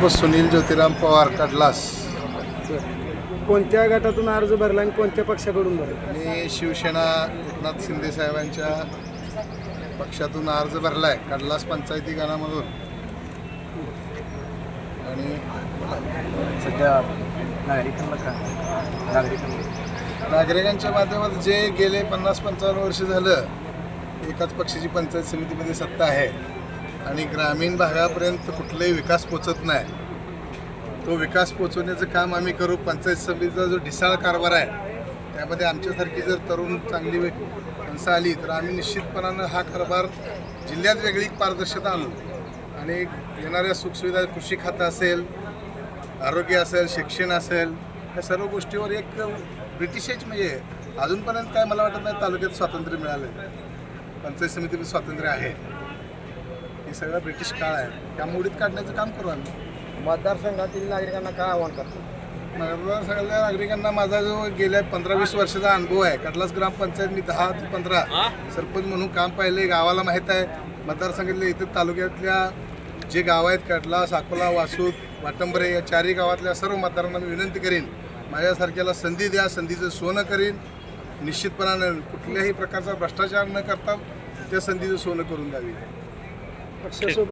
सुनील ज्योतिराम पवार कडलास. कोणत्या गटातून अर्ज भरला आणि कोणत्या पक्षाकडून भरला? आणि शिवसेना एकनाथ शिंदे साहेबांच्या पक्षातून अर्ज भरलाय कडलास पंचायती गणामधून. आणि सध्या नागरिकांच्या माध्यमात जे गेले 50-55 वर्ष झालं एकाच पक्षाची पंचायत समितीमध्ये सत्ता आहे आणि ग्रामीण भागापर्यंत कुठलाही विकास पोचत नाही. तो विकास पोचवण्याचं काम आम्ही करू. पंचायत समितीचा जो ढिसाळ कारभार आहे त्यामध्ये आमच्यासारखी जर तरुण चांगली माणसं आली तर आम्ही निश्चितपणानं हा कारभार जिल्ह्यात वेगळी पारदर्शकता आणू आणि येणाऱ्या सुखसुविधा कृषी खातं असेल, आरोग्य असेल, शिक्षण असेल, या सर्व गोष्टीवर एक ब्रिटिशच म्हणजे अजूनपर्यंत काय मला वाटत नाही तालुक्यात स्वातंत्र्य मिळालं. पंचायत समितीमध्ये स्वातंत्र्य आहे. हे सगळं ब्रिटिश काळ आहे. त्या मोडीत काढण्याचं काम करू आम्ही. मतदारसंघातील नागरिकांना काय आव्हान करतो? सगळ्या नागरिकांना माझा जो गेल्या 15-20 वर्षाचा अनुभव आहे. कडलास ग्रामपंचायत मी 10 ते 15 सरपंच म्हणून काम पाहिले. गावाला माहीत आहे. मतदारसंघातल्या इतर तालुक्यातल्या जे गाव आहेत कडलास, अकोला, वासूद, वाटंबरे या चारही गावातल्या सर्व मतदारांना मी विनंती करीन माझ्यासारख्याला संधी द्या. संधीचं सोनं करीन. निश्चितपणानं कुठल्याही प्रकारचा भ्रष्टाचार न करता त्या संधीचं सोनं करून द्यावी.